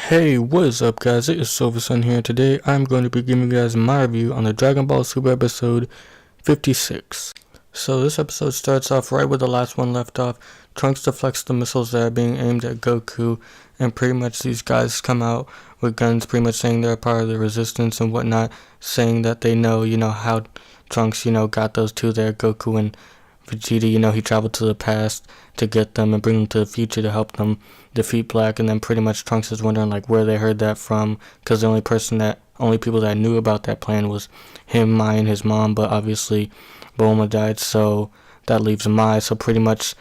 Hey, what is up guys, it is Silversun here. Today I'm going to be giving you guys my review on the Dragon Ball Super episode 56. So this episode starts off right where the last one left off. Trunks deflects the missiles that are being aimed at Goku, and pretty much these guys come out with guns, pretty much saying they're a part of the resistance and whatnot, saying that they know, how Trunks, got those two there, Goku and Vegeta, he traveled to the past to get them and bring them to the future to help them defeat Black. And then pretty much Trunks is wondering like where they heard that from, because the only people that knew about that plan was him, Mai, and his mom. But obviously Bulma died, so that leaves Mai. So pretty much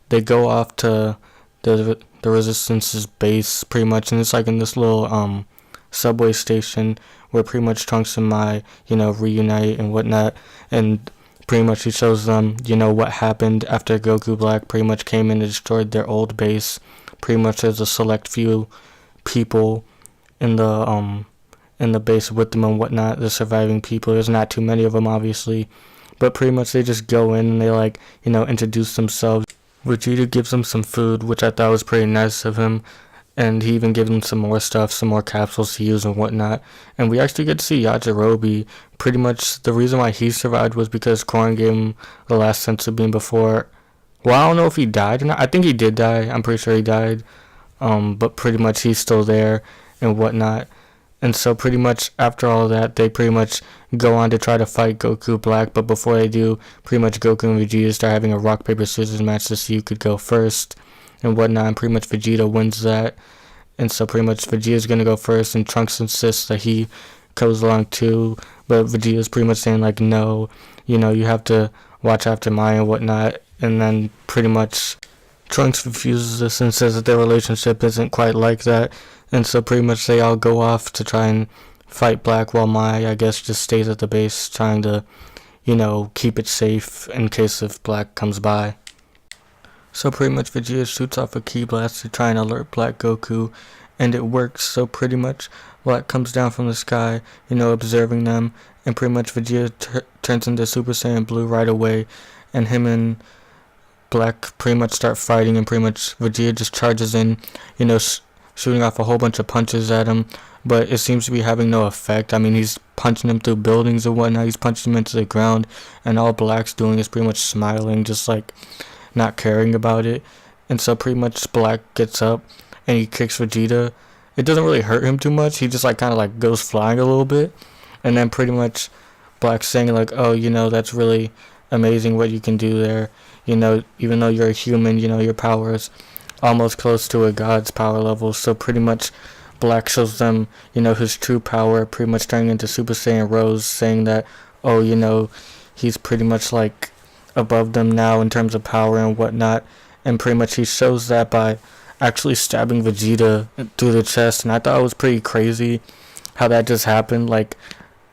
they go off to the Resistance's base pretty much, and it's like in this little subway station where pretty much Trunks and Mai reunite and whatnot. And pretty much he shows them, what happened after Goku Black pretty much came in and destroyed their old base. Pretty much there's a select few people in the base with them and whatnot, the surviving people. There's not too many of them, obviously. But pretty much they just go in and they introduce themselves. Vegeta gives them some food, which I thought was pretty nice of him. And he even gives them some more stuff, some more capsules to use and whatnot. And we actually get to see Yajirobe. Pretty much the reason why he survived was because Korin gave him the last senzu bean before. Well, I don't know if he died or not. I think he did die. I'm pretty sure he died. But pretty much he's still there and whatnot. And so pretty much after all that, they pretty much go on to try to fight Goku Black. But before they do, pretty much Goku and Vegeta start having a rock, paper, scissors match to see who could go first and whatnot, and pretty much Vegeta wins that. And so pretty much Vegeta's gonna go first, and Trunks insists that he goes along too, but Vegeta's pretty much saying like, no, you have to watch after Mai and whatnot. And then pretty much Trunks refuses this and says that their relationship isn't quite like that. And so pretty much they all go off to try and fight Black, while Mai, I guess, just stays at the base trying to keep it safe in case if Black comes by. So pretty much Vegeta shoots off a ki blast to try and alert Black Goku, and it works. So pretty much Black comes down from the sky, observing them, and pretty much Vegeta turns into Super Saiyan Blue right away, and him and Black pretty much start fighting, and pretty much Vegeta just charges in, shooting off a whole bunch of punches at him, but it seems to be having no effect. I mean, he's punching him through buildings and whatnot, he's punching him into the ground, and all Black's doing is pretty much smiling, just like not caring about it. And so pretty much Black gets up and he kicks Vegeta. It doesn't really hurt him too much, he just kind of goes flying a little bit. And then pretty much Black's saying like, oh, that's really amazing what you can do there, even though you're a human, your power is almost close to a god's power level. So pretty much Black shows them his true power, pretty much turning into Super Saiyan Rose, saying that, oh, he's pretty much like above them now in terms of power and whatnot. And pretty much he shows that by actually stabbing Vegeta through the chest. And I thought it was pretty crazy how that just happened. Like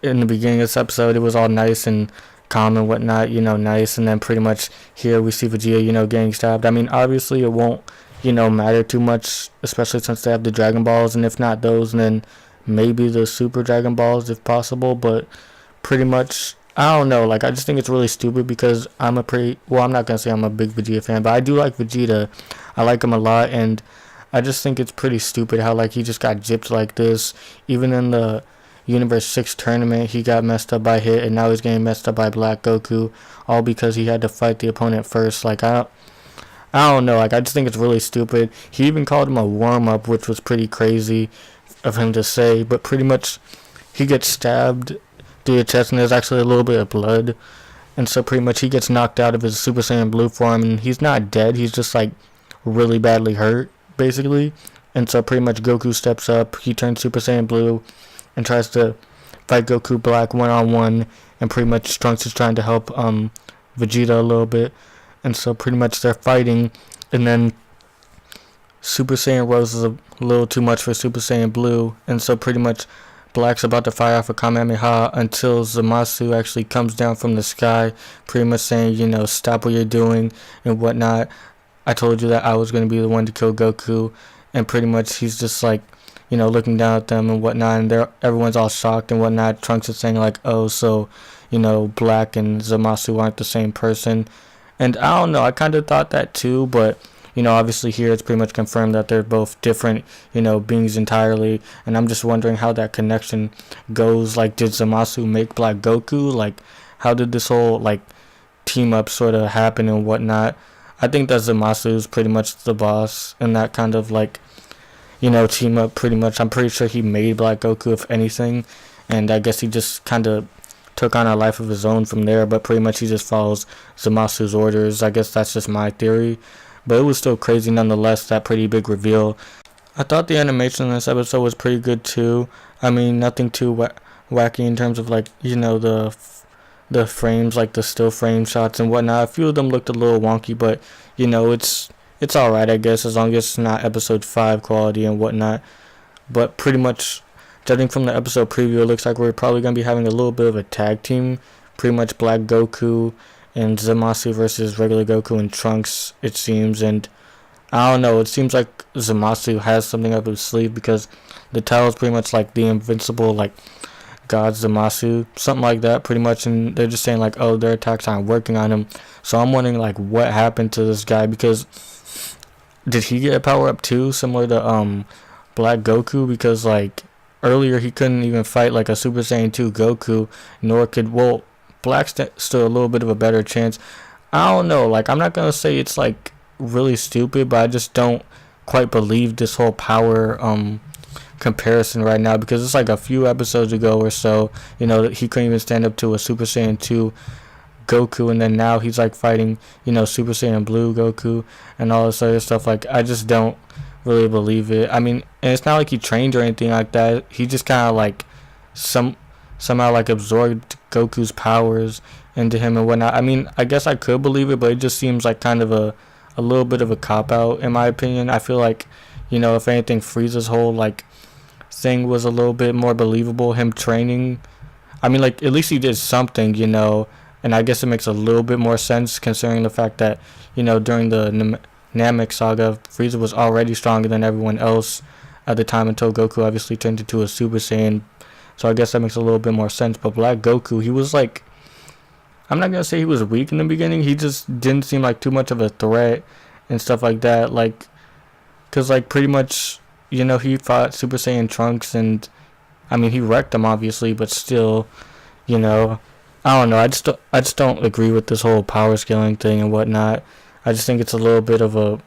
in the beginning of this episode it was all nice and calm and whatnot, nice, and then pretty much here we see Vegeta getting stabbed. I mean, obviously it won't matter too much, especially since they have the Dragon Balls, and if not those, then maybe the Super Dragon Balls if possible. But pretty much I don't know, I just think it's really stupid, because I'm not gonna say I'm a big Vegeta fan, but I do like Vegeta. I like him a lot, and I just think it's pretty stupid how he just got gypped like this. Even in the Universe 6 tournament he got messed up by Hit, and now he's getting messed up by Black Goku, all because he had to fight the opponent first. I don't know, I just think it's really stupid. He even called him a warm-up, which was pretty crazy of him to say. But pretty much he gets stabbed through the chest, and there's actually a little bit of blood, and so pretty much he gets knocked out of his Super Saiyan Blue form, and he's not dead, he's just really badly hurt basically. And so pretty much Goku steps up, he turns Super Saiyan Blue and tries to fight Goku Black one-on-one, and pretty much Trunks is trying to help Vegeta a little bit. And so pretty much they're fighting, and then Super Saiyan Rose is a little too much for Super Saiyan Blue, and so pretty much Black's about to fire off a Kamehameha until Zamasu actually comes down from the sky, pretty much saying, stop what you're doing and whatnot. I told you that I was going to be the one to kill Goku. And pretty much he's just looking down at them and whatnot, and everyone's all shocked and whatnot. Trunks is saying oh, so Black and Zamasu aren't the same person. And I don't know, I kind of thought that too, but obviously here it's pretty much confirmed that they're both different, beings entirely. And I'm just wondering how that connection goes. Like, did Zamasu make Black Goku? Like, how did this whole, like, team up sort of happen and whatnot? I think that Zamasu is pretty much the boss in that kind of, like, team up pretty much. I'm pretty sure he made Black Goku, if anything. And I guess he just kind of took on a life of his own from there, but pretty much he just follows Zamasu's orders. I guess that's just my theory, but it was still crazy nonetheless, that pretty big reveal. I thought the animation in this episode was pretty good too. I mean, nothing too wacky in terms of, like, the frames, like the still frame shots and whatnot. A few of them looked a little wonky, but it's alright, I guess, as long as it's not episode 5 quality and whatnot. But pretty much, judging from the episode preview, it looks like we're probably going to be having a little bit of a tag team. Pretty much Black Goku and Zamasu versus regular Goku and Trunks, it seems. And I don't know, it seems like Zamasu has something up his sleeve, because the title is pretty much like the invincible, like, God Zamasu, something like that, pretty much. And they're just saying, like, oh, their attacks aren't working on him. So I'm wondering, like, what happened to this guy, because did he get a power up too, similar to Black Goku? Because, like, earlier he couldn't even fight like a Super Saiyan 2 Goku, nor could, well, Black stood a little bit of a better chance. I don't know, like, I'm not gonna say it's, like, really stupid, but I just don't quite believe this whole power comparison right now, because it's like a few episodes ago or so, he couldn't even stand up to a Super Saiyan 2 Goku, and then now he's like fighting, Super Saiyan Blue Goku and all this other stuff. Like, I just don't really believe it. I mean, and it's not like he trained or anything like that. He just kind of like somehow like absorbed Goku's powers into him and whatnot. I mean, I guess I could believe it, but it just seems like kind of a little bit of a cop out in my opinion. I feel like, if anything, Frieza's whole like thing was a little bit more believable. Him training, I mean, like, at least he did something, and I guess it makes a little bit more sense considering the fact that, during the Namek saga, Frieza was already stronger than everyone else at the time, until Goku obviously turned into a Super Saiyan. So I guess that makes a little bit more sense. But Black Goku, he was like, I'm not gonna say he was weak in the beginning. He just didn't seem like too much of a threat and stuff like that. Like, cause like pretty much, he fought Super Saiyan Trunks, and I mean, he wrecked him obviously, but still, I don't know. I just don't agree with this whole power scaling thing and whatnot. I just think it's a little bit of a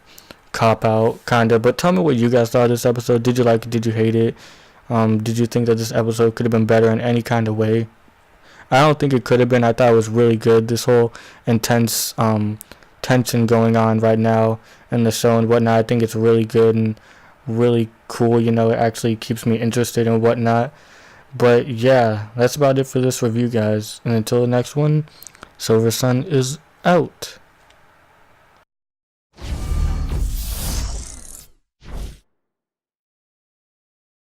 cop out, kinda. But tell me what you guys thought of this episode. Did you like it? Did you hate it? Did you think that this episode could have been better in any kind of way? I don't think it could have been. I thought it was really good. This whole intense tension going on right now in the show and whatnot, I think it's really good and really cool. It actually keeps me interested and whatnot. But yeah, that's about it for this review, guys. And until the next one, Silver Sun is out.